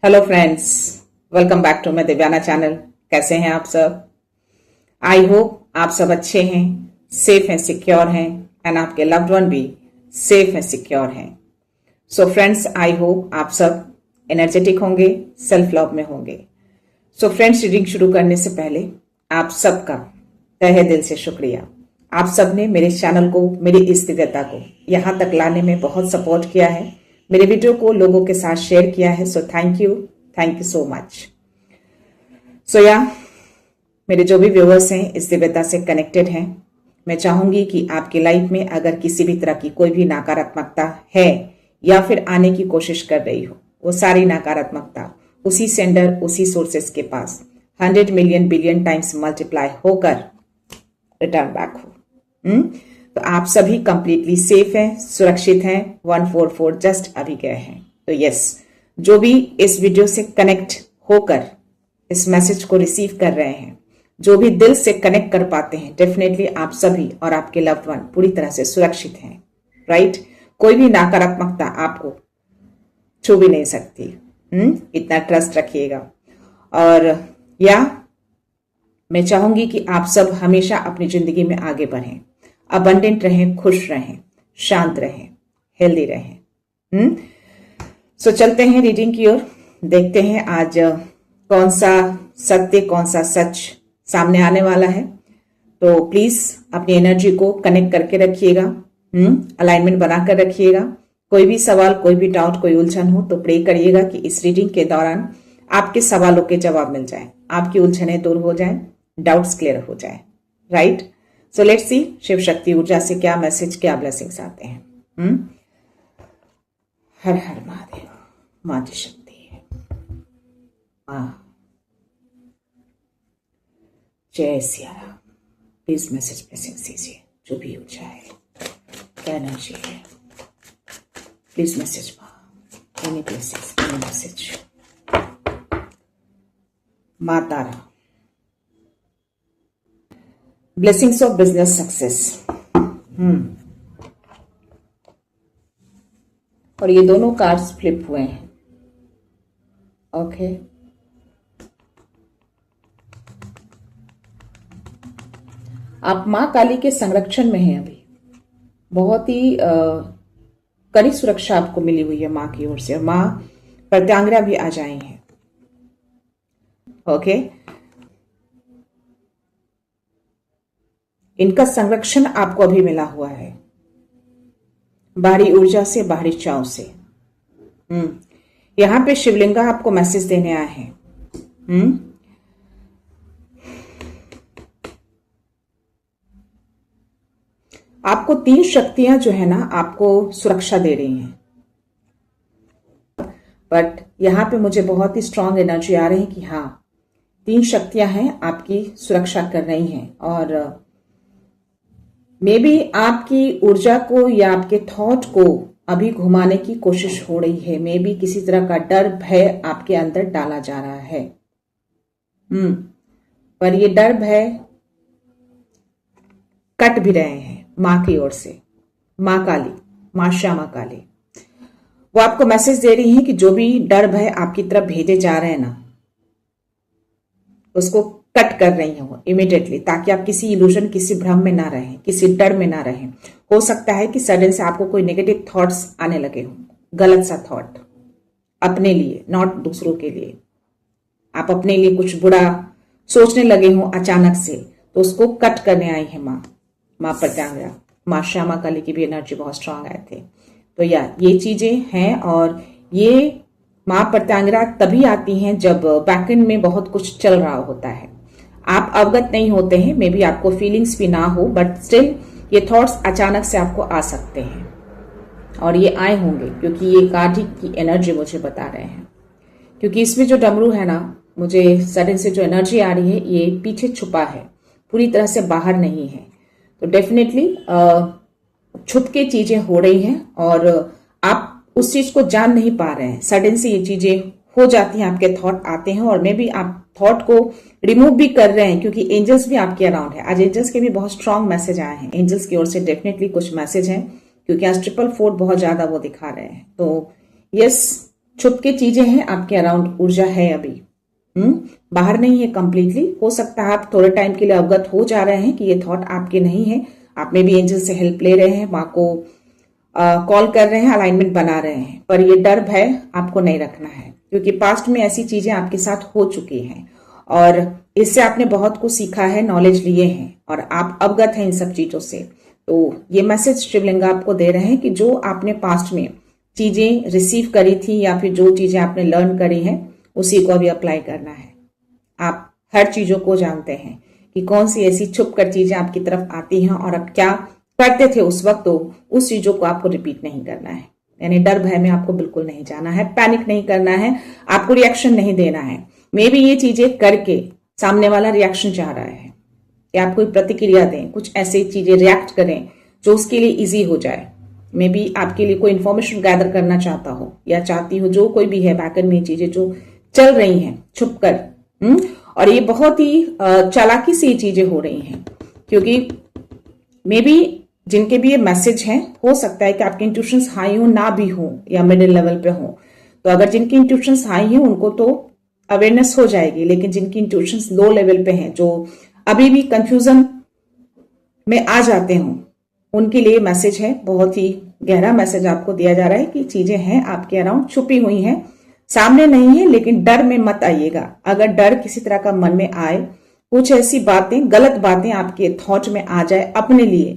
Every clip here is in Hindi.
Hello friends, welcome back to my Divyana channel. कैसे हैं आप सब? आई होप आप सब अच्छे हैं, सेफ हैं, सिक्योर हैं एंड आपके लव्ड वन भी सेफ हैं, सिक्योर हैं। सो फ्रेंड्स, आई होप आप सब एनर्जेटिक होंगे, सेल्फ लव में होंगे। सो फ्रेंड्स, रीडिंग शुरू करने से पहले आप सबका तहे दिल से शुक्रिया। आप सब ने मेरे चैनल को, मेरी इस दिव्यता को यहाँ तक लाने में बहुत सपोर्ट किया है, मेरे वीडियो को लोगों के साथ शेयर किया है। So thank you so much. So या मेरे जो भी व्यूअर्स हैं इस दिव्यता से कनेक्टेड हैं, मैं चाहूंगी कि आपकी लाइफ में अगर किसी भी तरह की कोई भी नकारात्मकता है या फिर आने की कोशिश कर रही हो, वो सारी नकारात्मकता उसी सेंडर, उसी सोर्सेस के पास 100 मिलियन बिलियन टाइम्स मल्टीप्लाई होकर रिटर्न बैक हो। तो आप सभी कंप्लीटली सेफ हैं, सुरक्षित हैं। 144 जस्ट अभी गए हैं। तो यस, जो भी इस वीडियो से कनेक्ट होकर इस मैसेज को रिसीव कर रहे हैं, जो भी दिल से कनेक्ट कर पाते हैं, डेफिनेटली आप सभी और आपके लव्ड वन पूरी तरह से सुरक्षित हैं, राइट? कोई भी नकारात्मकता आपको छू भी नहीं सकती। इतना ट्रस्ट रखिएगा। और या मैं चाहूंगी कि आप सब हमेशा अपनी जिंदगी में आगे बढ़ें, अबंडेंट रहें, खुश रहें, शांत रहें, हेल्दी रहें। सो चलते हैं रीडिंग की ओर। देखते हैं आज कौन सा सत्य, कौन सा सच सामने आने वाला है। तो प्लीज अपनी एनर्जी को कनेक्ट करके रखिएगा, अलाइनमेंट बनाकर रखिएगा। कोई भी सवाल, कोई भी डाउट, कोई उलझन हो तो प्रे करिएगा कि इस रीडिंग के दौरान आपके सवालों के जवाब मिल जाए, आपकी उलझनें दूर हो जाए, डाउट्स क्लियर हो जाए, right? So let's see Shiv Shakti ऊर्जा से क्या मैसेज, क्या ब्लेसिंग्स आते हैं। हर हर महादेव, माँ की शक्ति है। जय Siya Ram. Please message blessings दीजिए, जो भी ऊर्जा है, क्या एनर्जी है, प्लीज मैसेज माँ, एनी ब्लेसिंग्स, एनी मैसेज। माँ तारा, ब्लेसिंग्स ऑफ बिजनेस सक्सेस। और ये दोनों कार्ड्स फ्लिप हुए हैं। ओके, आप मां काली के संरक्षण में हैं अभी। बहुत ही कड़ी सुरक्षा आपको मिली हुई है मां की ओर से, और मां प्रत्यांगरा भी आ जाई हैं। ओके, इनका संरक्षण आपको अभी मिला हुआ है, बाहरी ऊर्जा से, बाहरी चाव से। यहां पे शिवलिंगा आपको मैसेज देने आए हैं। आपको 3 शक्तियां जो है ना, आपको सुरक्षा दे रही हैं। बट यहां पे मुझे बहुत ही स्ट्रांग एनर्जी आ रही है कि हाँ, 3 शक्तियां हैं, आपकी सुरक्षा कर रही हैं। और मे बी आपकी ऊर्जा को या आपके थॉट को अभी घुमाने की कोशिश हो रही है। मे बी किसी तरह का डर, भय आपके अंदर डाला जा रहा है। पर ये डर, भय कट भी रहे हैं मां की ओर से। मां काली, मां श्यामा काली, वो आपको मैसेज दे रही है कि जो भी डर, भय आपकी तरफ भेजे जा रहे हैं ना, उसको कट कर रही हैं वो इमीडिएटली, ताकि आप किसी इल्यूजन, किसी भ्रम में ना रहें, किसी डर में ना रहें। हो सकता है कि सडन से आपको कोई नेगेटिव थॉट्स आने लगे हों, गलत सा थॉट अपने लिए, नॉट दूसरों के लिए। आप अपने लिए कुछ बुरा सोचने लगे हों अचानक से, तो उसको कट करने आई है माँ प्रत्यांगरा। माँ श्यामा काली की भी एनर्जी बहुत स्ट्रांग आए थे। तो ये चीजें हैं। और ये माँ प्रत्यांगरा तभी आती हैं जब बैकएंड में बहुत कुछ चल रहा होता है, आप अवगत नहीं होते हैं, मे बी आपको फीलिंग्स भी ना हो, बट स्टिल ये थॉट्स अचानक से आपको आ सकते हैं। और ये आए होंगे क्योंकि ये कार्ड की एनर्जी मुझे बता रहे हैं। क्योंकि इसमें जो डमरू है ना, मुझे सडन से जो एनर्जी आ रही है, ये पीछे छुपा है, पूरी तरह से बाहर नहीं है। तो डेफिनेटली छुप के चीजें हो रही हैं और आप उस चीज को जान नहीं पा रहे हैं। सडन से ये चीजें हो जाती हैं, आपके थॉट आते हैं, और मे बी आप थॉट को रिमूव भी कर रहे हैं, क्योंकि एंजल्स भी आपके अराउंड है। आज एंजल्स के भी बहुत स्ट्रांग मैसेज आए हैं। एंजल्स की ओर से डेफिनेटली कुछ मैसेज हैं, क्योंकि आज 444 बहुत ज्यादा वो दिखा रहे हैं। तो यस, छुप के चीजें हैं आपके अराउंड, ऊर्जा है अभी, बाहर नहीं है कंप्लीटली। हो सकता है आप थोड़े टाइम के लिए अवगत हो जा रहे हैं कि ये थॉट आपके नहीं है, आप में भी एंजल से हेल्प ले रहे हैं, माँ को कॉल कर रहे हैं, अलाइनमेंट बना रहे हैं, पर ये डर भय आपको नहीं रखना है, क्योंकि पास्ट में ऐसी चीजें आपके साथ हो चुकी हैं और इससे आपने बहुत कुछ सीखा है, नॉलेज लिए हैं और आप अवगत हैं इन सब चीजों से। तो ये मैसेज शिवलिंग आपको दे रहे हैं कि जो आपने पास्ट में चीजें रिसीव करी थी या फिर जो चीजें आपने लर्न करी हैं उसी को अभी अप्लाई करना है। आप हर चीजों को जानते हैं कि कौन सी ऐसी छुप कर चीजें आपकी तरफ आती हैं और आप क्या करते थे उस वक्त, तो उस चीजों को आपको रिपीट नहीं करना है। यानी डर भय में आपको बिल्कुल नहीं जाना है, पैनिक नहीं करना है, आपको रिएक्शन नहीं देना है। मे बी ये चीजें करके सामने वाला रिएक्शन चाह रहा है कि आप कोई प्रतिक्रिया दें, कुछ ऐसी चीजें रिएक्ट करें जो उसके लिए इजी हो जाए। मे बी आपके लिए कोई इंफॉर्मेशन गैदर करना चाहता हो या चाहती हो, जो कोई भी है, बैकएंड में चीजें जो चल रही हैं छुप कर, और ये बहुत ही चालाकी से ये चीजें हो रही हैं, क्योंकि मे बी जिनके भी ये मैसेज हैं, हो सकता है कि आपके इंट्यूशंस हाई हो ना भी हो या मिडिल लेवल पे हो। तो अगर जिनकी इंट्यूशंस हाई हैं उनको तो अवेयरनेस हो जाएगी, लेकिन जिनकी इंट्यूशंस लो लेवल पे हैं, जो अभी भी कंफ्यूजन में आ जाते हों, उनके लिए मैसेज है, बहुत ही गहरा मैसेज आपको दिया जा रहा है कि चीजें हैं आपके अराउंड, छुपी हुई हैं, सामने नहीं है, लेकिन डर में मत आइएगा। अगर डर किसी तरह का मन में आए, कुछ ऐसी बातें, गलत बातें आपके थॉट में आ जाए अपने लिए,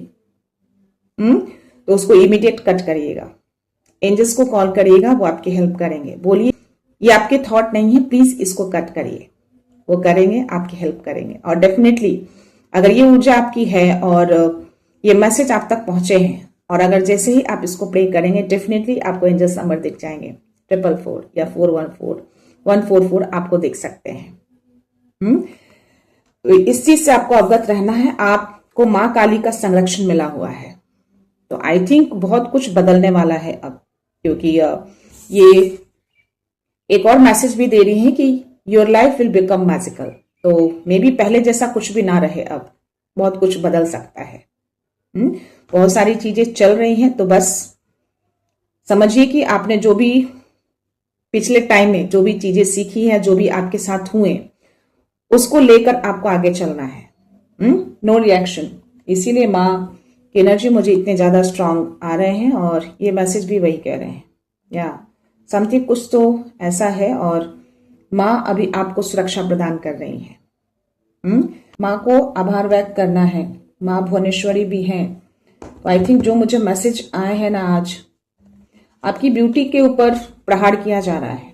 तो उसको इमीडिएट कट करिएगा, एंजल्स को कॉल करिएगा, वो आपकी हेल्प करेंगे। बोलिए ये आपके थॉट नहीं है, प्लीज इसको कट करिए, वो करेंगे, आपकी हेल्प करेंगे। और डेफिनेटली अगर ये ऊर्जा आपकी है और ये मैसेज आप तक पहुंचे हैं, और अगर जैसे ही आप इसको प्ले करेंगे, डेफिनेटली आपको एंजल्स नंबर दिख जाएंगे, 444 या 414 144 आपको देख सकते हैं। तो इस चीज से आपको अवगत रहना है, आपको मां काली का संरक्षण मिला हुआ है। तो आई थिंक बहुत कुछ बदलने वाला है अब, क्योंकि ये एक और मैसेज भी दे रही है कि your life will become magical. तो मे बी पहले जैसा कुछ भी ना रहे, अब बहुत कुछ बदल सकता है। बहुत सारी चीजें चल रही हैं, तो बस समझिए कि आपने जो भी पिछले टाइम में जो भी चीजें सीखी है, जो भी आपके साथ हुए, उसको लेकर आपको आगे चलना है। No reaction. इसीलिए माँ की एनर्जी मुझे इतने ज्यादा स्ट्रांग आ रहे हैं और ये मैसेज भी वही कह रहे हैं, या समथिंग कुछ तो ऐसा है, और माँ अभी आपको सुरक्षा प्रदान कर रही है। माँ को आभार व्यक्त करना है, माँ भुवनेश्वरी भी हैं। तो आई थिंक जो मुझे मैसेज आए हैं ना आज, आपकी ब्यूटी के ऊपर प्रहार किया जा रहा है।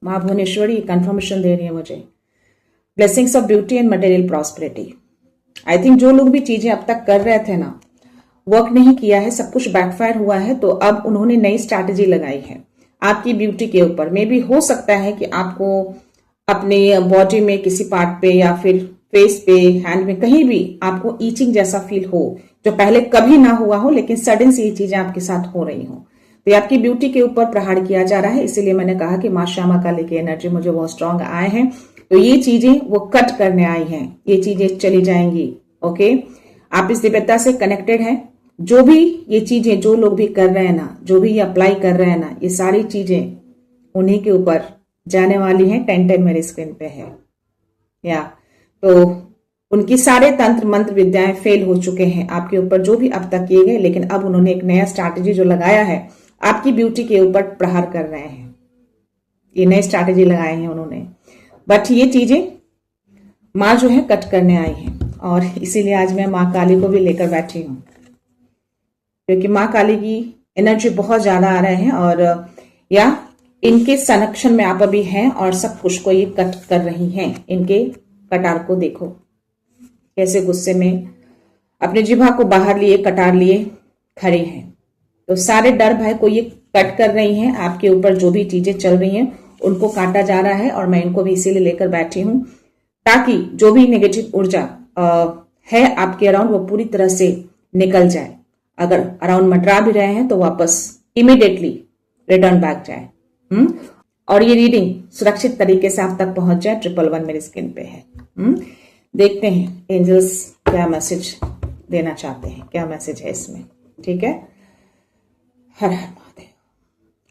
माँ भुवनेश्वरी कंफर्मेशन दे रही है मुझे, blessings of beauty and material prosperity. I think जो लोग भी चीजें अब तक कर रहे थे ना, वर्क नहीं किया है, सब कुछ बैकफायर हुआ है, तो अब उन्होंने नई स्ट्रैटेजी लगाई है आपकी ब्यूटी के ऊपर। मे भी हो सकता है कि आपको अपने बॉडी में किसी पार्ट पे या फिर फेस पे, हैंड में, कहीं भी आपको ईचिंग जैसा फील हो, जो पहले कभी ना हुआ हो, लेकिन सडन से ये चीजें आपके साथ हो रही हो। तो ये आपकी ब्यूटी के ऊपर प्रहार किया जा रहा है। इसीलिए मैंने कहा कि माँ श्यामा काली की एनर्जी मुझे बहुत स्ट्रांग आए हैं, तो ये चीजें वो कट करने आई हैं, ये चीजें चली जाएंगी। ओके, आप इस दिव्यता से कनेक्टेड हैं। जो भी ये चीजें, जो लोग भी कर रहे हैं ना, जो भी ये अप्लाई कर रहे हैं ना, ये सारी चीजें उन्हीं के ऊपर जाने वाली हैं। 10 मेरे स्क्रीन पे है, या तो उनकी सारे तंत्र मंत्र विद्याएं फेल हो चुके हैं आपके ऊपर, जो भी अब तक किए गए, लेकिन अब उन्होंने एक नया स्ट्रैटेजी जो लगाया है, आपकी ब्यूटी के ऊपर प्रहार कर रहे हैं। ये नई स्ट्रैटेजी लगाए हैं उन्होंने, बट ये चीजें माँ जो है कट करने आई हैं। और इसीलिए आज मैं माँ काली को भी लेकर बैठी हूं, क्योंकि माँ काली की एनर्जी बहुत ज्यादा आ रहे हैं, और या इनके संरक्षण में आप अभी हैं और सब कुछ को ये कट कर रही हैं। इनके कटार को देखो, कैसे गुस्से में अपने जिह्वा को बाहर लिए, कटार लिए खड़े हैं। तो सारे डर भय को ये कट कर रही हैं। आपके ऊपर जो भी चीजें चल रही हैं उनको काटा जा रहा है, और मैं इनको भी इसीलिए लेकर बैठी हूं, ताकि जो भी नेगेटिव ऊर्जा है आपके अराउंड, वो पूरी तरह से निकल जाए। अगर अराउंड मंडरा भी रहे हैं तो वापस इमीडिएटली रिटर्न बैक जाए। और ये रीडिंग सुरक्षित तरीके से आप तक पहुंच जाए। 111 मेरी स्क्रीन पे है। देखते हैं एंजल्स क्या मैसेज देना चाहते हैं, क्या मैसेज है इसमें। ठीक है, हर हर महादेव।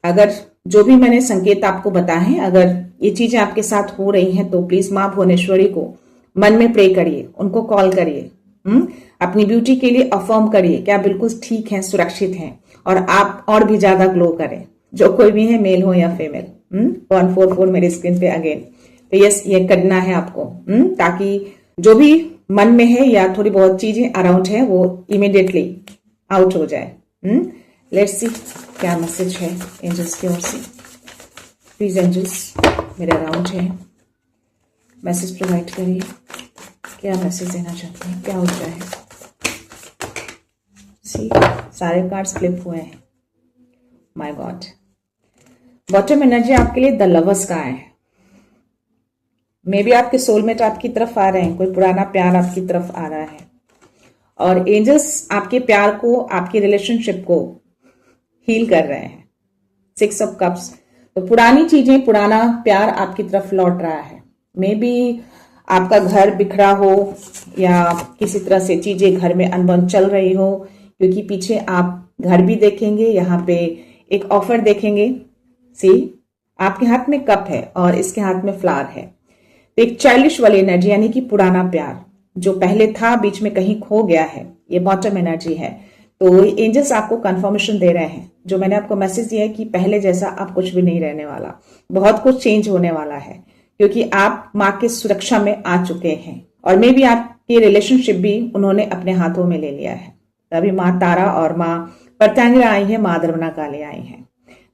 अगर जो भी मैंने संकेत आपको बताए हैं, अगर ये चीजें आपके साथ हो रही हैं तो प्लीज मां भुवनेश्वरी को मन में प्रे करिए, उनको कॉल करिए, अपनी ब्यूटी के लिए अफर्म करिए कि आप बिल्कुल ठीक हैं, सुरक्षित हैं और आप और भी ज्यादा ग्लो करें, जो कोई भी है, मेल हो या फीमेल। 144 मेरे स्क्रीन पे अगेन। तो यस, ये करना है आपको, ताकि जो भी मन में है या थोड़ी बहुत चीजें अराउंड है वो इमीडिएटली आउट हो जाए। लेट्स सी क्या मैसेज है एंजल्स की ओर से। प्लीज एंजल्स मेरे अराउंड है, मैसेज प्रोवाइड करिए। क्या मैसेज देना चाहते हैं, क्या ऊर्जा है? सी सारे कार्ड्स फ्लिप हुए हैं। माय गॉड, बॉटम एनर्जी आपके लिए द लवर्स का है। मे बी आपके सोलमेट आपकी तरफ आ रहे हैं, कोई पुराना प्यार आपकी तरफ आ रहा है और एंजल्स आपके प्यार को, आपकी रिलेशनशिप को हील कर रहे हैं। 6 ऑफ कप्स, तो पुरानी चीजें, पुराना प्यार आपकी तरफ लौट रहा है। मे बी आपका घर बिखरा हो या किसी तरह से चीजें घर में अनबन चल रही हो, क्योंकि पीछे आप घर भी देखेंगे, यहाँ पे एक ऑफर देखेंगे। सी आपके हाथ में कप है और इसके हाथ में फ्लावर है। तो एक चाइल्डिश वाली एनर्जी, यानी कि पुराना प्यार जो पहले था बीच में कहीं खो गया है, ये बॉटम एनर्जी है। तो एंजल्स आपको कंफर्मेशन दे रहे हैं, जो मैंने आपको मैसेज दिया है कि पहले जैसा अब कुछ भी नहीं रहने वाला, बहुत कुछ चेंज होने वाला है, क्योंकि आप माँ की सुरक्षा में आ चुके हैं और मे भी आपकी रिलेशनशिप भी उन्होंने अपने हाथों में ले लिया है। तभी माँ तारा और माँ प्रत्यांगिरा आई है, माँ दर्वना काली आई है।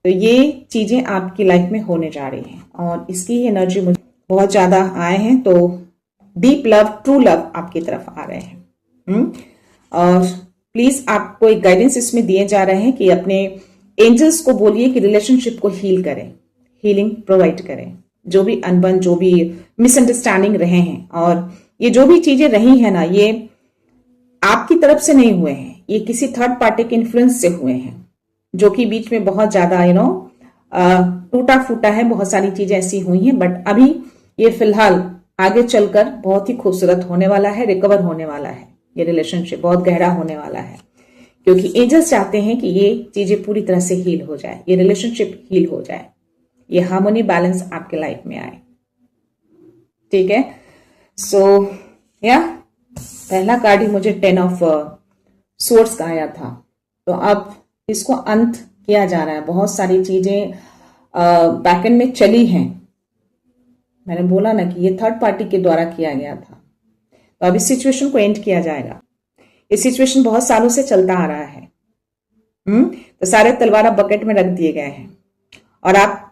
तो ये चीजें आपकी लाइफ में होने जा रही हैं और इसकी एनर्जी मुझे बहुत ज्यादा आए हैं। तो डीप लव, ट्रू लव आपकी तरफ आ रहे हैं। और प्लीज आपको एक गाइडेंस इसमें दिए जा रहे हैं कि अपने एंजल्स को बोलिए कि रिलेशनशिप को हील करें, हीलिंग प्रोवाइड करें। जो भी अनबन, जो भी मिसअंडरस्टैंडिंग रहे हैं और ये जो भी चीजें रही है ना, ये आपकी तरफ से नहीं हुए हैं, ये किसी थर्ड पार्टी के इन्फ्लुएंस से हुए हैं, जो कि बीच में बहुत ज्यादा टूटा फूटा है, बहुत सारी चीजें ऐसी हुई हैं। बट अभी ये फिलहाल आगे चलकर बहुत ही खूबसूरत होने वाला है, रिकवर होने वाला है, ये रिलेशनशिप बहुत गहरा होने वाला है, क्योंकि एंजल्स चाहते हैं कि ये चीजें पूरी तरह से हील हो जाए, ये रिलेशनशिप हील हो जाए, ये हार्मोनी बैलेंस आपके लाइफ में आए। ठीक है, सो या पहला कार्ड ही मुझे 10 ऑफ सोर्ड्स का आया था। तो अब इसको अंत किया जा रहा है। बहुत सारी चीजें बैकएंड में चली हैं, मैंने बोला ना कि ये थर्ड पार्टी के द्वारा किया गया था। तो अब इस सिचुएशन को एंड किया जाएगा। ये सिचुएशन बहुत सालों से चलता आ रहा है। तो सारे तलवार बकेट में रख दिए गए हैं और आप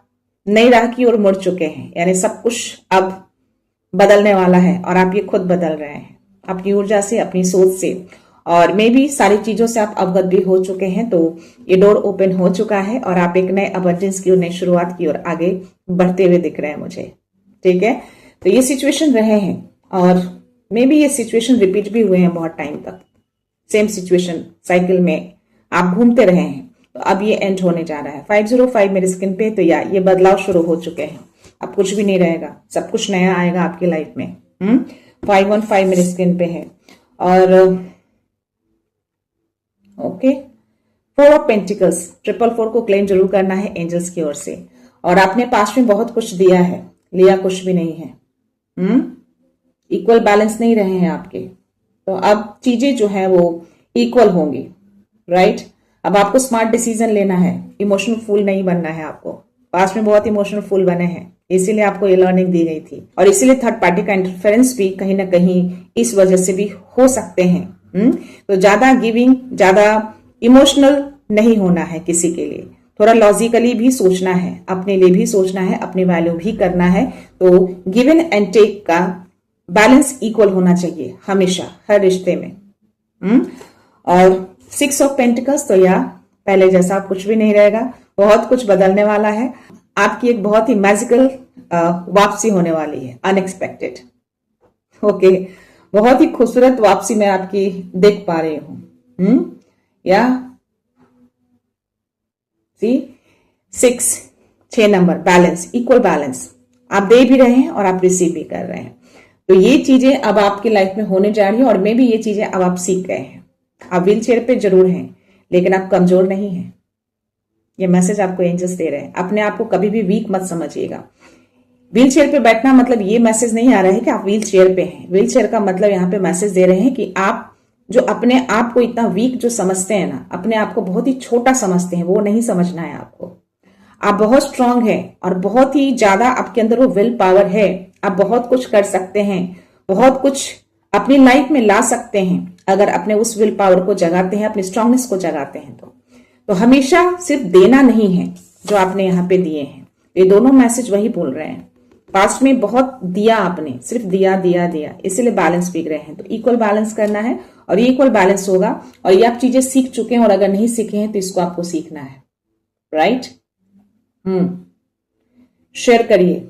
नई राह की ओर मुड़ चुके हैं, यानी सब कुछ अब बदलने वाला है और आप ये खुद बदल रहे हैं अपनी ऊर्जा से, अपनी सोच से, और मे भी सारी चीजों से आप अवगत भी हो चुके हैं। तो ये डोर ओपन हो चुका है और आप एक नए अबंडेंस की ओर, नई शुरुआत की ओर आगे बढ़ते हुए दिख रहे हैं मुझे। ठीक है, तो ये सिचुएशन रहे हैं और मे भी ये सिचुएशन रिपीट भी हुए हैं बहुत टाइम तक, सेम सिचुएशन साइकिल में आप घूमते रहे हैं। तो अब ये एंड होने जा रहा है। 505 मेरे स्क्रीन पे, तो ये बदलाव शुरू हो चुके हैं। अब कुछ भी नहीं रहेगा, सब कुछ नया आएगा आपकी लाइफ में। 515 मेरे स्क्रीन पे है और ओके 4 ऑफ पेंटिकल्स, 444 को क्लेम जरूर करना है एंजल्स की ओर से। और आपने पास्ट में बहुत कुछ दिया है, लिया कुछ भी नहीं है। इक्वल बैलेंस नहीं रहे हैं आपके, तो अब चीजें जो है वो इक्वल होंगी। राइट, अब आपको स्मार्ट डिसीजन लेना है, इमोशनल फूल नहीं बनना है आपको। पास्ट में बहुत इमोशनल फूल बने हैं, इसीलिए आपको ये लर्निंग दी गई थी और इसीलिए थर्ड पार्टी का इंटरफेरेंस भी कहीं ना कहीं इस वजह से भी हो सकते हैं। तो ज्यादा गिविंग, ज्यादा इमोशनल नहीं होना है किसी के लिए, थोड़ा लॉजिकली भी सोचना है, अपने लिए भी सोचना है, अपनी वैल्यू भी करना है। तो गिवन एंड टेक का बैलेंस इक्वल होना चाहिए हमेशा, हर रिश्ते में। और 6 ऑफ पेंटिकल्स, तो या पहले जैसा कुछ भी नहीं रहेगा, बहुत कुछ बदलने वाला है। आपकी एक बहुत ही मैजिकल वापसी होने वाली है, अनएक्सपेक्टेड। ओके, बहुत ही खूबसूरत वापसी मैं आपकी देख पा रही हूं। या सी 6 नंबर, बैलेंस, इक्वल बैलेंस आप दे भी रहे हैं और आप रिसीव भी कर रहे हैं। तो ये चीजें अब आपकी लाइफ में होने जा रही है और मे भी ये चीजें अब आप सीख गए हैं। आप व्हील चेयर पे जरूर हैं, लेकिन आप कमजोर नहीं हैं। ये मैसेज आपको एंजल्स दे रहे हैं। अपने आप को कभी भी वीक मत समझिएगा। व्हील चेयर पे बैठना मतलब ये मैसेज नहीं आ रहा है कि आप व्हील चेयर पे हैं। व्हील चेयर का मतलब यहाँ पे मैसेज दे रहे हैं कि आप जो अपने आप को इतना वीक जो समझते हैं ना, अपने आप को बहुत ही छोटा समझते हैं, वो नहीं समझना है आपको। आप बहुत स्ट्रांग हैं और बहुत ही ज्यादा आपके अंदर वो विल पावर है। आप बहुत कुछ कर सकते हैं, बहुत कुछ अपनी लाइफ में ला सकते हैं अगर अपने उस विल पावर को जगाते हैं, अपनी स्ट्रांगनेस को जगाते हैं। तो हमेशा सिर्फ देना नहीं है जो आपने यहाँ पे दिए हैं। ये दोनों मैसेज वही बोल रहे हैं। पास्ट में बहुत दिया आपने, सिर्फ दिया दिया दिया, इसीलिए बैलेंस बिगड़ रहे हैं। तो इक्वल बैलेंस करना है और ये इक्वल बैलेंस होगा। और ये आप चीजें सीख चुके हैं और अगर नहीं सीखे हैं तो इसको आपको सीखना है। राइट? शेयर करिए।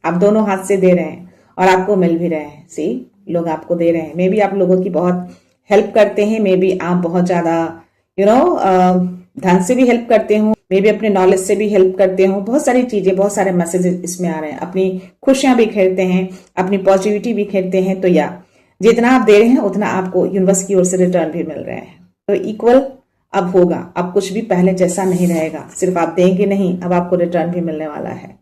आप दोनों हाथ से दे रहे हैं और आपको मिल भी रहे हैं। सी, लोग आपको दे रहे हैं। मे बी आप लोगों की बहुत हेल्प करते हैं, मे बी आप बहुत ज्यादा धन से भी हेल्प करते हो, मे बी अपने नॉलेज से भी हेल्प करते हो। बहुत सारी चीजें, बहुत सारे मैसेजेस इसमें आ रहे हैं। अपनी खुशियां भी खेलते हैं, अपनी पॉजिटिविटी भी खेलते हैं। तो या जितना आप दे रहे हैं उतना आपको यूनिवर्स की ओर से रिटर्न भी मिल रहे हैं। तो इक्वल अब होगा। अब कुछ भी पहले जैसा नहीं रहेगा। सिर्फ आप देंगे नहीं, अब आपको रिटर्न भी मिलने वाला है।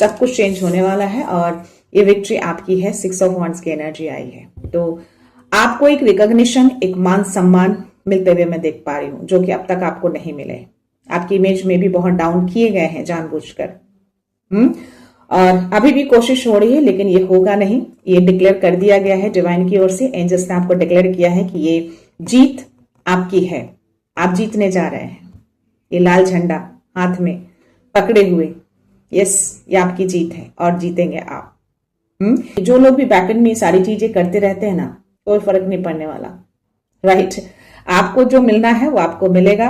सब कुछ चेंज होने वाला है और ये विक्ट्री आपकी है। 6 ऑफ वांड्स की एनर्जी आई है। तो आपको एक रिकॉग्निशन, एक मान सम्मान मिलते हुए मैं देख पा रही हूँ, जो कि अब तक आपको नहीं मिले। आपकी इमेज में भी बहुत डाउन किए गए हैं जानबूझकर। और अभी भी कोशिश हो रही है, लेकिन ये होगा नहीं। ये डिक्लेयर कर दिया गया है डिवाइन की ओर से। एंजल्स ने आपको डिक्लेयर किया है कि ये जीत आपकी है। आप जीतने जा रहे हैं। ये लाल झंडा हाथ में पकड़े हुए, यस, ये आपकी जीत है और जीतेंगे आप। जो लोग भी बैकएंड में सारी चीजें करते रहते हैं ना, कोई फर्क नहीं पड़ने वाला। राइट? आपको जो मिलना है वो आपको मिलेगा।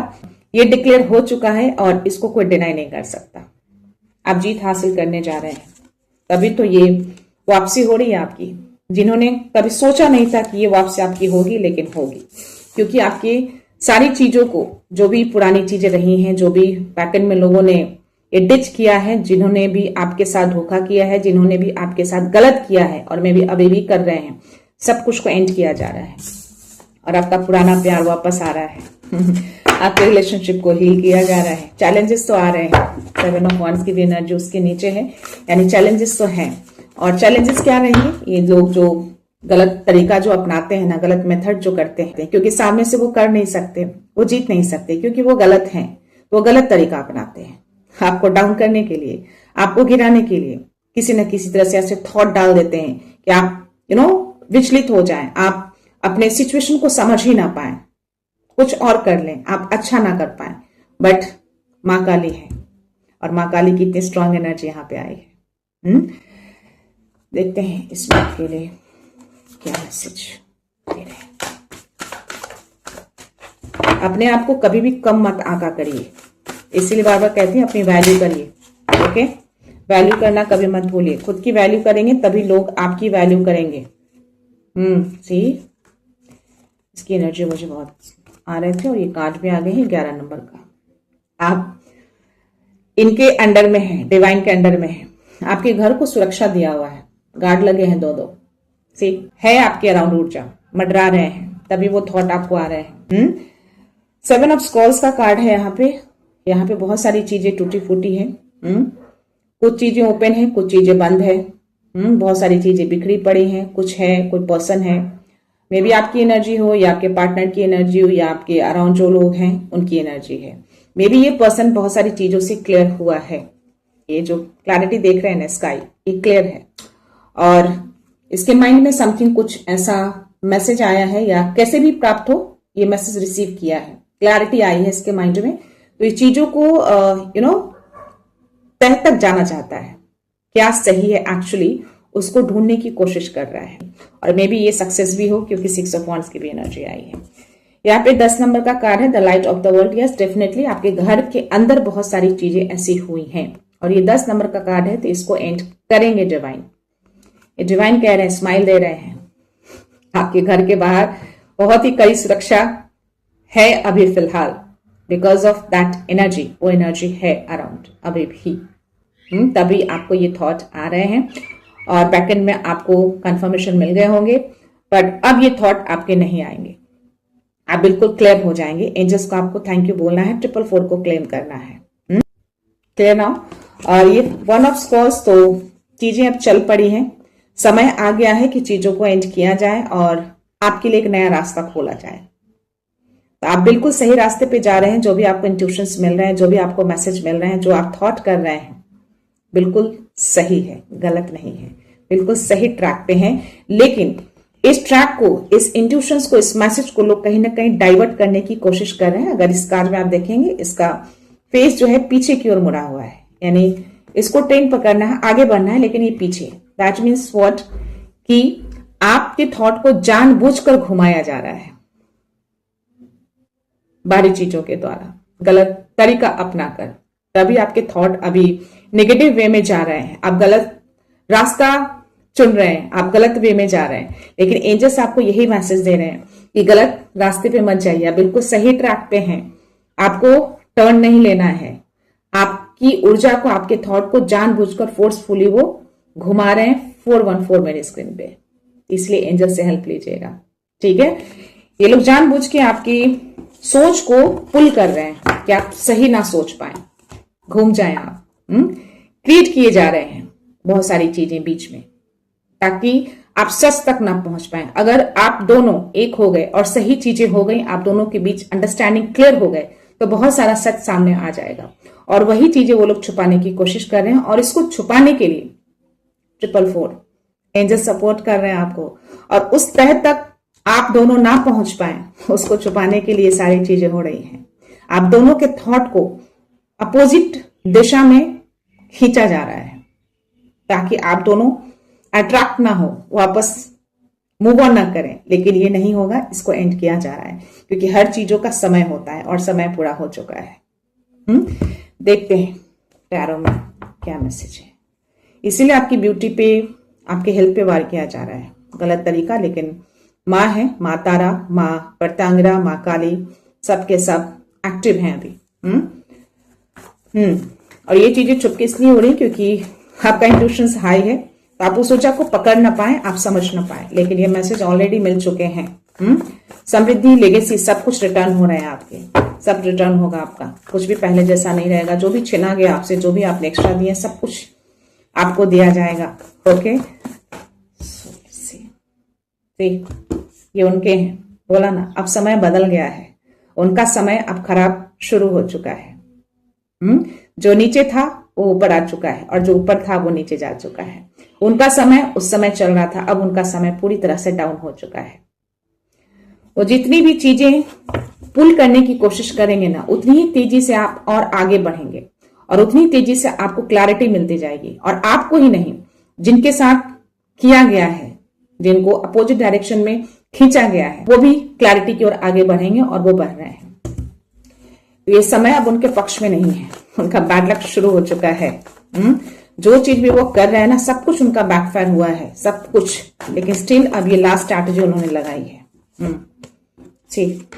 ये डिक्लेयर हो चुका है और इसको कोई डिनाई नहीं कर सकता। आप जीत हासिल करने जा रहे हैं। तभी तो ये वापसी हो रही है आपकी। जिन्होंने कभी सोचा नहीं था कि ये वापसी आपकी होगी, लेकिन होगी, क्योंकि आपकी सारी चीजों को, जो भी पुरानी चीजें रही हैं, जो भी बैकएंड में लोगों ने ये डिच किया है, जिन्होंने भी आपके साथ धोखा किया है, जिन्होंने भी आपके साथ गलत किया है और मैं भी अभी भी कर रहे हैं, सब कुछ को एंड किया जा रहा है और आपका पुराना प्यार वापस आ रहा है। आपके रिलेशनशिप को हील किया जा रहा है। चैलेंजेस तो आ रहे हैं। 7 ऑफ वांड्स की भी एनर्जी उसके नीचे है, यानी चैलेंजेस तो हैं। और चैलेंजेस क्या रहेंगे? ये लोग जो गलत तरीका जो अपनाते हैं ना, गलत मेथड जो करते हैं, क्योंकि सामने से वो कर नहीं सकते, वो जीत नहीं सकते, क्योंकि वो गलत हैं। वो गलत तरीका अपनाते हैं आपको डाउन करने के लिए, आपको गिराने के लिए। किसी न किसी तरह से ऐसे थॉट डाल देते हैं कि आप विचलित हो जाएं, आप अपने सिचुएशन को समझ ही ना पाए, कुछ और कर लें, आप अच्छा ना कर पाए। बट माँ काली है और माँ काली की इतनी स्ट्रांग एनर्जी यहाँ पे आई है। देखते हैं इस बात के लिए क्या मैसेज दे रहे हैं। अपने आप को कभी भी कम मत आका करिए, इसीलिए बार बार कहती हैं अपनी वैल्यू करिए। ओके, वैल्यू करना कभी मत भूलिए। खुद की वैल्यू करेंगे तभी लोग आपकी वैल्यू करेंगे। सी, इसकी एनर्जी मुझे बहुत आ रहे थे और ये कार्ड भी आ गए हैं 11 नंबर का। आप इनके अंडर में हैं, डिवाइन के अंडर में हैं। आपके घर को सुरक्षा दिया हुआ है, गार्ड लगे हैं 2-2। सी, है आपके अराउंड ऊर्जा, मंडरा रहे हैं, तभी वो थॉट आपको आ रहे हैं। 7 ऑफ स्कॉल्स का कार्ड है यहाँ पे। यहाँ पे बहुत सारी चीजें टूटी फूटी है। कुछ चीजें ओपन है, कुछ चीजें बंद है। बहुत सारी चीजें बिखरी पड़ी हैं। कुछ है, कोई पर्सन है, मे बी आपकी एनर्जी हो या आपके पार्टनर की एनर्जी हो या आपके अराउंड जो लोग हैं उनकी एनर्जी है। मे बी ये पर्सन बहुत सारी चीजों से क्लियर हुआ है। ये जो क्लैरिटी देख रहे हैं ना, स्काई, ये क्लियर है और इसके माइंड में समथिंग, कुछ ऐसा मैसेज आया है या कैसे भी प्राप्त हो, ये मैसेज रिसीव किया है, क्लैरिटी आई है इसके माइंड में। तो ये चीजों को तह तक जाना चाहता है, क्या सही है एक्चुअली, उसको ढूंढने की कोशिश कर रहा है और मे बी ये सक्सेस भी हो, क्योंकि 6 ऑफ वांड्स की भी एनर्जी आई है। यहाँ पे 10 नंबर का कार्ड है, the light of the world. Yes, definitely आपके घर के अंदर बहुत सारी चीजें ऐसी हुई हैं और ये 10 नंबर का कार्ड है, तो इसको एंड करेंगे डिवाइन। ये डिवाइन कह रहे हैं, स्माइल दे रहे हैं। आपके घर के बाहर बहुत ही कड़ी सुरक्षा है अभी फिलहाल, बिकॉज ऑफ दैट एनर्जी। वो एनर्जी है अराउंड अभी भी। तभी आपको ये थॉट आ रहे हैं और बैकएंड में आपको कंफर्मेशन मिल गए होंगे, बट अब ये थॉट आपके नहीं आएंगे। आप बिल्कुल क्लियर हो जाएंगे। एंजल्स को आपको थैंक यू बोलना है, 444 को क्लेम करना है। Clear now. और ये 1 ऑफ स्वर्ड्स, तो चीजें अब चल पड़ी हैं, समय आ गया है कि चीजों को एंड किया जाए और आपके लिए एक नया रास्ता खोला जाए। तो आप बिल्कुल सही रास्ते पे जा रहे हैं। जो भी आपको इंट्यूशंस मिल रहे हैं, जो भी आपको मैसेज मिल रहे हैं, जो आप थॉट कर रहे हैं, बिल्कुल सही है, गलत नहीं है, बिल्कुल सही ट्रैक पे हैं। लेकिन इस ट्रैक को, इस इंट्यूशंस को, इस मैसेज को लोग कहीं ना कहीं डाइवर्ट करने की कोशिश कर रहे हैं। अगर इस कार्ड में आप देखेंगे, इसका फेस जो है पीछे की ओर मुड़ा हुआ है, यानी इसको ट्रेन पकड़ना है, आगे बढ़ना है, लेकिन ये पीछे। दैट मीन्स व्हाट, कि आपके थॉट को जानबूझकर घुमाया जा रहा है बाहरी चीजों के द्वारा, गलत तरीका अपनाकर। तभी आपके थॉट अभी नेगेटिव वे में जा रहे हैं, आप गलत रास्ता चुन रहे हैं, आप गलत वे में जा रहे हैं। लेकिन एंजल्स आपको यही मैसेज दे रहे हैं कि गलत रास्ते पे मत जाइए, आप बिल्कुल सही ट्रैक पे हैं। आपको टर्न नहीं लेना है। आपकी ऊर्जा को, आपके थॉट को जानबूझकर फोर्सफुली वो घुमा रहे हैं 414 मेरे स्क्रीन पे। इसलिए एंजल से हेल्प लीजिएगा, ठीक है। ये लोग जानबूझ के आपकी सोच को पुल कर रहे हैं कि आप सही ना सोच पाए, घूम जाएं आप। क्रिएट किए जा रहे हैं बहुत सारी चीजें बीच में, ताकि आप सच तक ना पहुंच पाए। अगर आप दोनों एक हो गए और सही चीजें हो गई, आप दोनों के बीच अंडरस्टैंडिंग क्लियर हो गए, तो बहुत सारा सच सामने आ जाएगा। और वही चीजें वो लोग छुपाने की कोशिश कर रहे हैं, और इसको छुपाने के लिए 444 एंजल सपोर्ट कर रहे हैं आपको। और उस तह तक आप दोनों ना पहुंच पाए, उसको छुपाने के लिए सारी चीजें हो रही हैं। आप दोनों के थॉट को अपोजिट दिशा में खींचा जा रहा है, ताकि आप दोनों अट्रैक्ट ना हो, वापस मूव ऑन ना करें। लेकिन ये नहीं होगा, इसको एंड किया जा रहा है, क्योंकि हर चीजों का समय होता है और समय पूरा हो चुका है। देखते हैं टैरो में क्या मैसेज है। इसीलिए आपकी ब्यूटी पे, आपके हेल्थ पे वार किया जा रहा है, गलत तरीका। लेकिन माँ है, माँ तारा, माँ प्रत्यांगिरा, माँ काली, सबके सब एक्टिव हैं अभी। और ये चीजें चुपके इसलिए हो रही क्योंकि आपका इंट्यूशंस हाई है, तो आप उस ऊर्जा को पकड़ ना पाए, आप समझ ना पाए। लेकिन ये मैसेज ऑलरेडी मिल चुके हैं। समृद्धि, लेगेसी, सब कुछ रिटर्न हो रहे हैं आपके, सब रिटर्न होगा आपका। कुछ भी पहले जैसा नहीं रहेगा। जो भी छिना गया आपसे, जो भी आपने एक्स्ट्रा दिए, सब कुछ आपको दिया जाएगा। ओके, ये उनके हैं, बोला ना, अब समय बदल गया है। उनका समय अब खराब शुरू हो चुका है। जो नीचे था वो ऊपर आ चुका है, और जो ऊपर था वो नीचे जा चुका है। उनका समय उस समय चल रहा था, अब उनका समय पूरी तरह से डाउन हो चुका है। वो जितनी भी चीजें पुल करने की कोशिश करेंगे ना, उतनी ही तेजी से आप और आगे बढ़ेंगे, और उतनी तेजी से आपको क्लैरिटी मिलती जाएगी। और आपको ही नहीं, जिनके साथ किया गया है, जिनको अपोजिट डायरेक्शन में खींचा गया है, वो भी क्लैरिटी की ओर आगे बढ़ेंगे, और वो बढ़ रहे हैं। तो ये समय अब उनके पक्ष में नहीं है, उनका बैड लक शुरू हो चुका है। जो चीज भी वो कर रहे हैं ना, सब कुछ उनका बैकफायर हुआ है, सब कुछ। लेकिन स्टिल अब ये लास्ट स्ट्रैटेजी उन्होंने लगाई है। ठीक,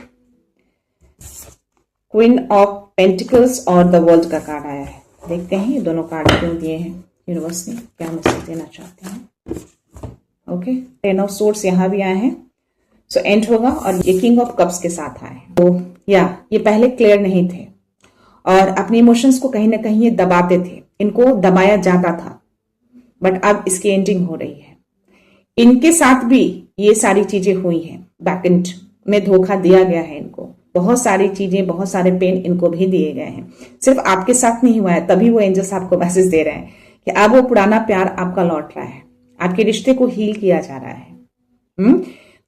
क्वीन ऑफ पेंटिकल्स और द वर्ल्ड का कार्ड आया है। देखते हैं ये दोनों कार्ड क्यों दिए हैं, यूनिवर्स ने क्या मैसेज देना चाहते हैं। ओके, 10 ऑफ सोर्ड्स यहाँ भी आए हैं, सो एंड होगा। और ये किंग ऑफ कप्स के साथ आए हैं। तो ये पहले क्लियर नहीं थे, और अपने इमोशंस को कहीं ना कहीं ये दबाते थे, इनको दबाया जाता था। बट अब इसकी एंडिंग हो रही है। इनके साथ भी ये सारी चीजें हुई हैं, बैकएंड में धोखा दिया गया है इनको, बहुत सारी चीजें, बहुत सारे पेन इनको भी दिए गए हैं। सिर्फ आपके साथ नहीं हुआ है, तभी वो एंजल्स आपको मैसेज दे रहे हैं कि अब वो पुराना प्यार आपका लौट रहा है, आपके रिश्ते को हील किया जा रहा है।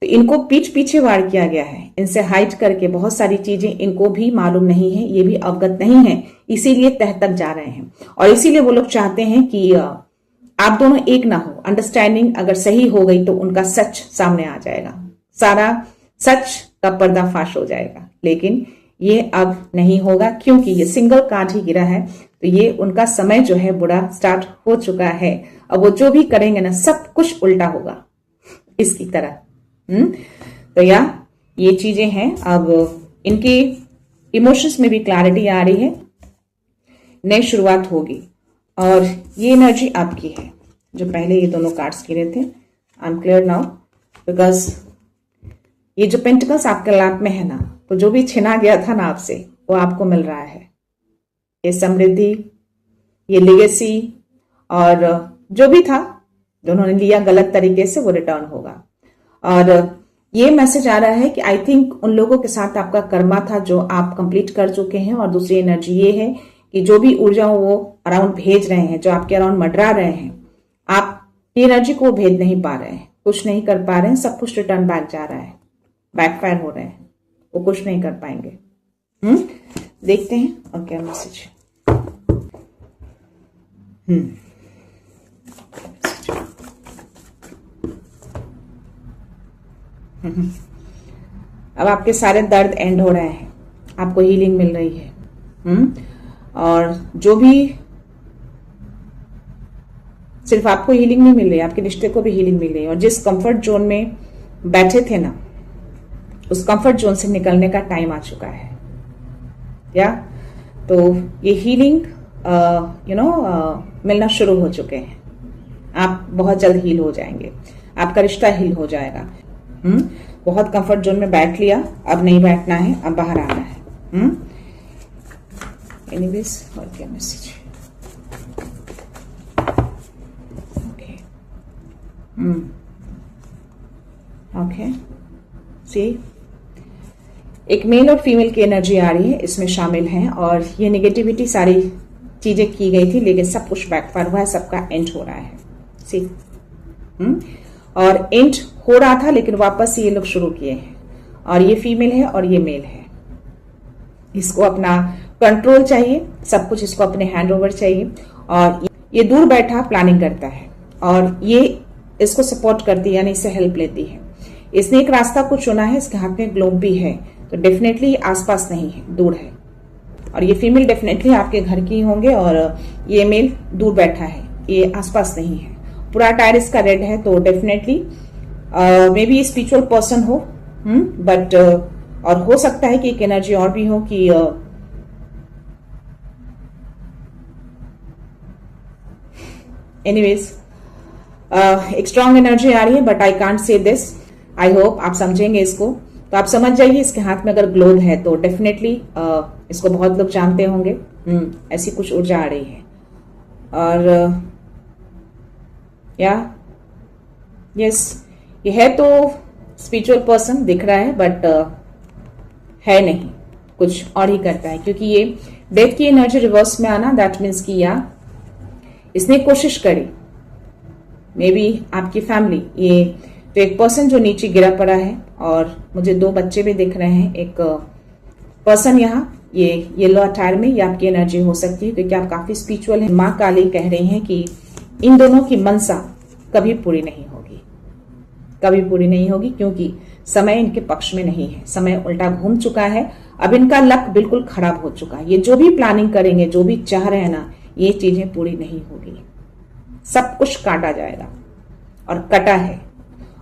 तो इनको पीछे वार किया गया है, इनसे हाइड करके बहुत सारी चीजें इनको भी मालूम नहीं है, ये भी अवगत नहीं है, इसीलिए तह तक जा रहे हैं। और इसीलिए वो लोग चाहते हैं कि आप दोनों एक ना हो। अंडरस्टैंडिंग अगर सही हो गई तो उनका सच सामने आ जाएगा, सारा सच का पर्दाफाश हो जाएगा। लेकिन ये अब नहीं होगा, क्योंकि ये सिंगल कार्ड ही गिरा है। तो ये उनका समय जो है बुरा स्टार्ट हो चुका है। अब वो जो भी करेंगे ना, सब कुछ उल्टा होगा इसकी तरह। तो ये चीजें हैं। अब इनके इमोशंस में भी क्लैरिटी आ रही है, नई शुरुआत होगी। और ये एनर्जी आपकी है, जो पहले ये दोनों कार्ड्स गिरे थे। I am clear now, because ये जो पेंटिकल्स आपके लैप में है ना, तो जो भी छिना गया था ना आपसे, वो आपको मिल रहा है। ये समृद्धि, ये लेगेसी, और जो भी था जो उन्होंने लिया गलत तरीके से, वो रिटर्न होगा। और ये मैसेज आ रहा है कि आई थिंक उन लोगों के साथ आपका कर्मा था जो आप कंप्लीट कर चुके हैं। और दूसरी एनर्जी ये है कि जो भी ऊर्जा वो अराउंड भेज रहे हैं, जो आपके अराउंड मंडरा रहे हैं, आप ये एनर्जी को भेज नहीं पा रहे हैं, कुछ नहीं कर पा रहे हैं, सब कुछ रिटर्न बैक जा रहा है, बैकफायर हो रहे हैं, वो कुछ नहीं कर पाएंगे। देखते हैं और क्या मैसेज। अब आपके सारे दर्द एंड हो रहे हैं, आपको हीलिंग मिल रही है। और जो भी, सिर्फ आपको हीलिंग नहीं मिल रही, आपके रिश्ते को भी हीलिंग मिल रही है। और जिस कंफर्ट जोन में बैठे थे ना, उस कंफर्ट जोन से निकलने का टाइम आ चुका है। या तो ये हीलिंग मिलना शुरू हो चुके हैं। आप बहुत जल्द हील हो जाएंगे, आपका रिश्ता हील हो जाएगा। बहुत कंफर्ट जोन में बैठ लिया, अब नहीं बैठना है, अब बाहर आना है। एनीवेज, और क्या मैसेज। ओके, सी एक मेल और फीमेल की एनर्जी आ रही है, इसमें शामिल है। और ये नेगेटिविटी सारी चीजें की गई थी, लेकिन सब कुछ बैकफायर हुआ है, सबका एंड हो रहा है। सी और एंड हो रहा था, लेकिन वापस से ये लोग शुरू किए हैं। और ये फीमेल है और ये मेल है। इसको अपना कंट्रोल चाहिए, सब कुछ इसको अपने हैंड ओवर चाहिए। और ये दूर बैठा प्लानिंग करता है, और ये इसको सपोर्ट करती है, यानी इससे हेल्प लेती है। इसने एक रास्ता को चुना है, इसके हाथ में ग्लोब भी है, तो डेफिनेटली आसपास नहीं है, दूर है। और ये फीमेल डेफिनेटली आपके घर की होंगे, और ये मेल दूर बैठा है, ये आसपास नहीं है। पूरा टायर इसका रेड है, तो definitely may be spiritual person हो, बट और हो सकता है कि एक एनर्जी और भी हो कि एनीवेज एक स्ट्रांग एनर्जी आ रही है, but I can't say this. I hope आप समझेंगे इसको। तो आप समझ जाइए, इसके हाथ में अगर ग्लोब है तो डेफिनेटली इसको बहुत लोग जानते होंगे। ऐसी कुछ ऊर्जा आ रही है। और यस, ये है तो स्पिरिचुअल पर्सन दिख रहा है, बट है नहीं, कुछ और ही करता है। क्योंकि ये डेथ की एनर्जी रिवर्स में आना, दैट मीन्स कि या इसने कोशिश करी, मे बी आपकी फैमिली, ये तो एक पर्सन जो नीचे गिरा पड़ा है, और मुझे 2 बच्चे भी दिख रहे हैं। एक पर्सन यहाँ ये येलो अटायर में, ये आपकी एनर्जी हो सकती है, क्योंकि आप काफी स्पिरिचुअल हैं। माँ काली कह रही हैं कि इन दोनों की मनसा कभी पूरी नहीं होगी, कभी पूरी नहीं होगी, क्योंकि समय इनके पक्ष में नहीं है। समय उल्टा घूम चुका है, अब इनका लक बिल्कुल खराब हो चुका है। ये जो भी प्लानिंग करेंगे, जो भी चाह रहे हैं ना, ये चीजें पूरी नहीं होगी, सब कुछ काटा जाएगा, और कटा है।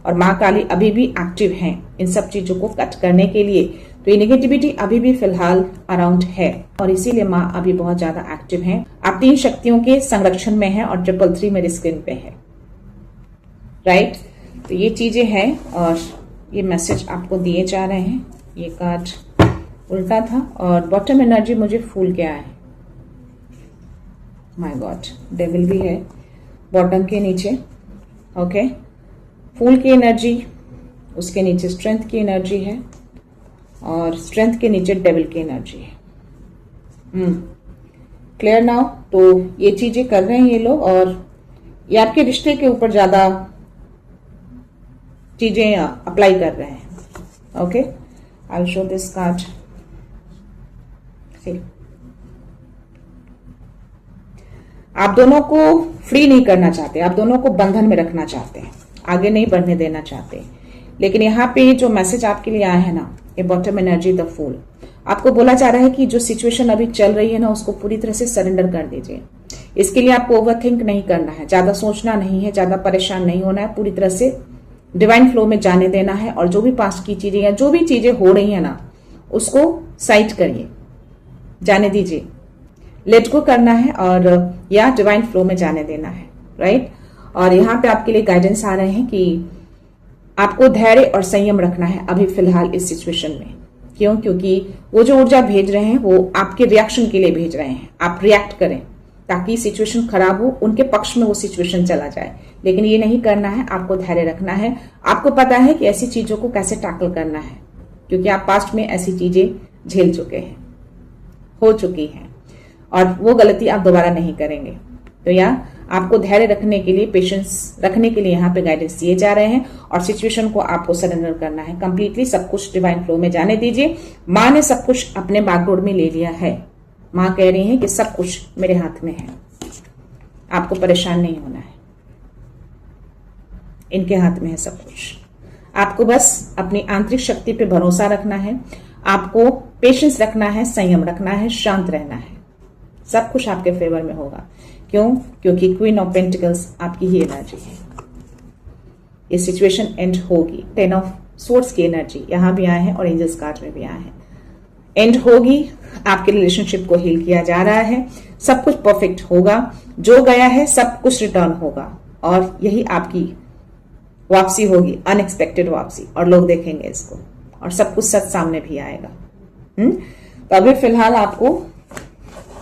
और माँ काली अभी भी एक्टिव हैं इन सब चीजों को कट करने के लिए। तो ये नेगेटिविटी अभी भी फिलहाल अराउंड है, और इसीलिए माँ अभी बहुत ज्यादा एक्टिव हैं। आप 3 शक्तियों के संरक्षण में हैं, और 333 मेरी स्क्रीन पे है, राइट। तो ये चीजें हैं, और ये मैसेज आपको दिए जा रहे हैं। ये कार्ड उल्टा था, और बॉटम एनर्जी मुझे फूल क्या है, माय गॉड, डेविल भी है बॉटम के नीचे। ओके, फूल की एनर्जी, उसके नीचे स्ट्रेंथ की एनर्जी है, और स्ट्रेंथ के नीचे डेविल की एनर्जी है। Clear now. तो ये चीजें कर रहे हैं ये लोग, और ये आपके रिश्ते के ऊपर ज्यादा चीजें अप्लाई कर रहे हैं। Okay, I will show this card. आप दोनों को फ्री नहीं करना चाहते, आप दोनों को बंधन में रखना चाहते हैं, आगे नहीं बढ़ने देना चाहते। लेकिन यहाँ पे जो मैसेज आपके लिए आया है ना, ये बॉटम एनर्जी द फूल, आपको बोला जा रहा है कि जो सिचुएशन अभी चल रही है ना, उसको पूरी तरह से सरेंडर कर दीजिए। इसके लिए आपको ओवरथिंक नहीं करना है, ज्यादा सोचना नहीं है, ज्यादा परेशान नहीं होना है, पूरी तरह से डिवाइन फ्लो में जाने देना है। और जो भी पास्ट की चीजें या जो भी चीजें हो रही है ना, उसको साइड करिए, जाने दीजिए, लेट गो करना है, और या डिवाइन फ्लो में जाने देना है, राइट। और यहाँ पे आपके लिए गाइडेंस आ रहे हैं कि आपको धैर्य और संयम रखना है अभी फिलहाल इस सिचुएशन में। क्यों? क्योंकि वो जो ऊर्जा भेज रहे हैं वो आपके रिएक्शन के लिए भेज रहे हैं। आप रिएक्ट करें ताकि सिचुएशन खराब हो, उनके पक्ष में वो सिचुएशन चला जाए। लेकिन ये नहीं करना है, आपको धैर्य रखना है। आपको पता है कि ऐसी चीजों को कैसे टैकल करना है, क्योंकि आप पास्ट में ऐसी चीजें झेल चुके हैं, हो चुकी हैं, और वो गलती आप दोबारा नहीं करेंगे। तो यहाँ आपको धैर्य रखने के लिए, पेशेंस रखने के लिए यहाँ पे गाइडेंस दिए जा रहे हैं, और सिचुएशन को आपको सरेंडर करना है कंप्लीटली। सब कुछ डिवाइन फ्लो में जाने दीजिए। माँ ने सब कुछ अपने बागडोर में ले लिया है। माँ कह रही है कि सब कुछ मेरे हाथ में है, आपको परेशान नहीं होना है, इनके हाथ में है सब कुछ। आपको बस अपनी आंतरिक शक्ति पे भरोसा रखना है, आपको पेशेंस रखना है, संयम रखना है, शांत रहना है। सब कुछ आपके फेवर में होगा। क्यों? क्योंकि क्वीन ऑफ पेंटिकल्स आपकी ही एनर्जी है। ये सिचुएशन एंड होगी। 10 ऑफ सोर्ड्स की एनर्जी यहां भी आए हैं और एंजल्स कार्ड में भी आए हैं। एंड होगी, आपके रिलेशनशिप को हील किया जा रहा है, सब कुछ परफेक्ट होगा। जो गया है सब कुछ रिटर्न होगा, और यही आपकी वापसी होगी, अनएक्सपेक्टेड वापसी, और लोग देखेंगे इसको, और सब कुछ सच सामने भी आएगा। तो अभी फिलहाल आपको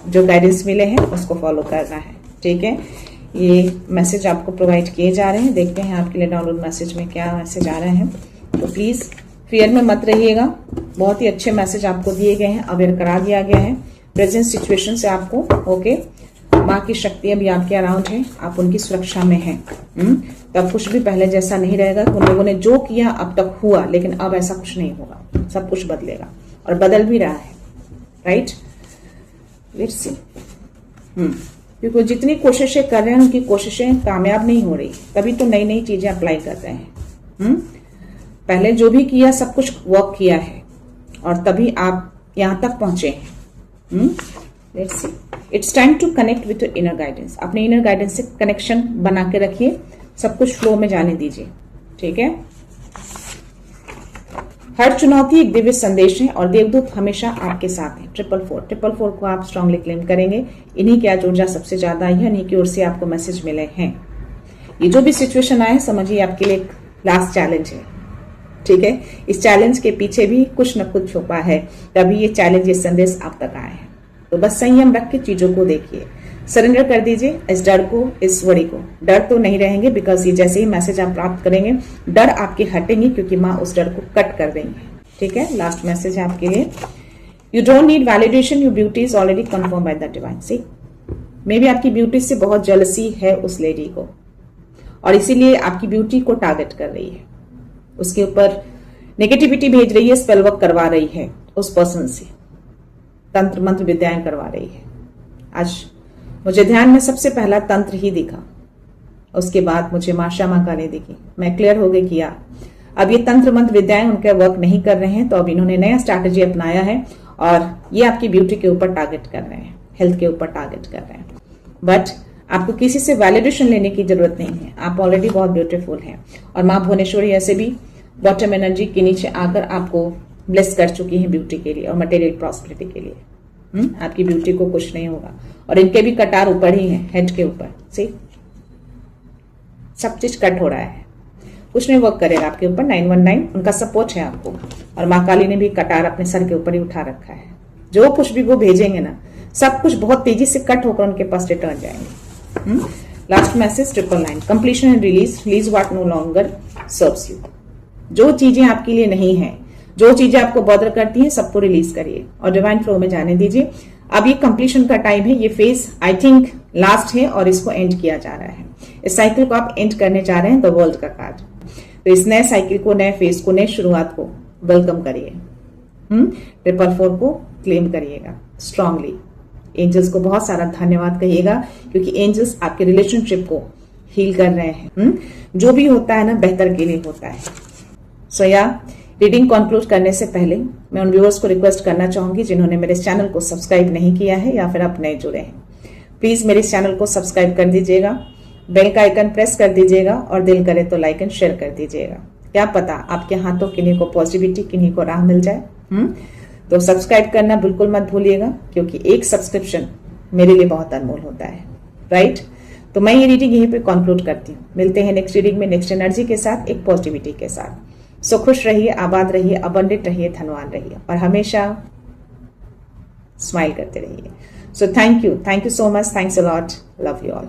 जो गाइडेंस मिले हैं उसको फॉलो करना है, ठीक है। ये मैसेज आपको प्रोवाइड किए जा रहे हैं। देखते हैं आपके लिए डाउनलोड मैसेज में क्या मैसेज आ रहे हैं। तो प्लीज फियर में मत रहिएगा। बहुत ही अच्छे मैसेज आपको दिए गए हैं, अवेयर करा दिया गया है प्रेजेंट सिचुएशन से आपको। ओके, माँ की शक्ति अभी आपके अराउंड है, आप उनकी सुरक्षा में हैं। तब कुछ भी पहले जैसा नहीं रहेगा। उन लोगों ने जो किया अब तक हुआ, लेकिन अब ऐसा कुछ नहीं होगा। सब कुछ बदलेगा, और बदल भी रहा है, राइट। Let's see. क्योंकि जितनी कोशिशें कर रहे हैं उनकी कोशिशें कामयाब नहीं हो रही, तभी तो नई नई चीजें अप्लाई कर रहे हैं। पहले जो भी किया सब कुछ वर्क किया है, और तभी आप यहां तक पहुंचे हैं। Let's see. It's time to connect with your inner guidance. अपने इनर गाइडेंस से कनेक्शन बना के रखिए, सब कुछ फ्लो में जाने दीजिए, ठीक है। हर चुनौती एक दिव्य संदेश है, और देवदूत हमेशा आपके साथ हैं। 444 को आप स्ट्रांगली क्लेम करेंगे। इन्हीं की आज ऊर्जा सबसे ज्यादा आई है, इन्हीं की ओर से आपको मैसेज मिले हैं। ये जो भी सिचुएशन आए, समझिए आपके लिए लास्ट चैलेंज है, ठीक है। इस चैलेंज के पीछे भी कुछ न कुछ छुपा है, तभी ये चैलेंज, ये संदेश आप तक आए हैं। तो बस संयम रख के चीजों को देखिए, सरेंडर कर दीजिए इस डर को, इस वरी को। डर तो नहीं रहेंगे, बिकॉज ये जैसे ही मैसेज आप प्राप्त करेंगे, डर आपके हटेंगे, क्योंकि माँ उस डर को कट कर देंगे, ठीक है। लास्ट मैसेज है आपके लिए। You don't need validation, your beauty is already confirm by the divine. See, maybe आपकी ब्यूटी से बहुत जेलसी है उस लेडी को, और इसीलिए आपकी ब्यूटी को टारगेट कर रही है, उसके ऊपर नेगेटिविटी भेज रही है, स्पेल वर्क करवा रही है उस पर्सन से, तंत्र मंत्र विद्याएं करवा रही है। आज मुझे ध्यान में सबसे पहला तंत्र ही दिखा, उसके बाद मुझे मां श्यामा काली दिखी। मैं क्लियर हो गई किया अब ये तंत्र मंत्र विद्याएं उनके वर्क नहीं कर रहे हैं, तो अब इन्होंने नया स्ट्रैटेजी अपनाया है, और ये आपकी ब्यूटी के ऊपर टारगेट कर रहे हैं, हेल्थ के ऊपर टारगेट कर रहे हैं। बट आपको किसी से वैलिडेशन लेने की जरूरत नहीं है, आप ऑलरेडी बहुत ब्यूटीफुल हैं, और मां भुवनेश्वरी ऐसे भी बॉटम एनर्जी के नीचे आकर आपको ब्लेस कर चुकी है ब्यूटी के लिए और मटेरियल प्रॉस्पेरिटी के लिए। आपकी ब्यूटी को कुछ नहीं होगा, और इनके भी कटार ऊपर ही है, हेड के ऊपर। सी, सब चीज कट हो रहा है, कुछ नहीं वर्क करेगा आपके ऊपर। 919 उनका सपोर्ट है आपको, और मां काली ने भी कटार अपने सर के ऊपर ही उठा रखा है। जो कुछ भी वो भेजेंगे ना, सब कुछ बहुत तेजी से कट होकर उनके पास रिटर्न जाएंगे। Last message 999, completion and release what no longer serves you. जो चीजें आपके लिए नहीं है, जो चीजें आपको बॉदर करती हैं, सबको रिलीज करिए और डिवाइन फ्लो में जाने दीजिए। अब ये कंप्लीशन का टाइम है, ये फेज आई थिंक लास्ट है, और इसको एंड किया जा रहा है। इस साइकिल को आप एंड करने जा रहे हैं, द वर्ल्ड का कार्ड। तो इस नए साइकिल को, नए फेज को, नए शुरुआत को वेलकम करिए। 444 को क्लेम करिएगा स्ट्रांगली। एंजल्स को बहुत सारा धन्यवाद कहिएगा, क्योंकि एंजल्स आपके रिलेशनशिप को हील कर रहे हैं। जो भी होता है ना, बेहतर के लिए होता है। सो या रीडिंग कंक्लूड करने से पहले मैं उन व्यूअर्स को रिक्वेस्ट करना चाहूंगी जिन्होंने मेरे चैनल को सब्सक्राइब नहीं किया है, या फिर आप नए जुड़े हैं, प्लीज मेरे चैनल को सब्सक्राइब कर दीजिएगा, बेल का आइकन प्रेस कर दीजिएगा, और दिल करे तो लाइक एंड शेयर कर दीजिएगा। क्या पता आपके हाथों किन्हीं को पॉजिटिविटी, किन्हीं को राह मिल जाए। तो सब्सक्राइब करना बिल्कुल मत भूलिएगा, क्योंकि एक सब्सक्रिप्शन मेरे लिए बहुत अनमोल होता है, राइट। तो मैं ये रीडिंग यहीं पे कंक्लूड करती हूँ। मिलते हैं नेक्स्ट रीडिंग में नेक्स्ट एनर्जी के साथ, एक पॉजिटिविटी के साथ। सो खुश रहिए, आबाद रहिए, अबंडेंट रहिए, धनवान रहिए और हमेशा स्माइल करते रहिए। सो thank you so much, thanks a lot, love you all.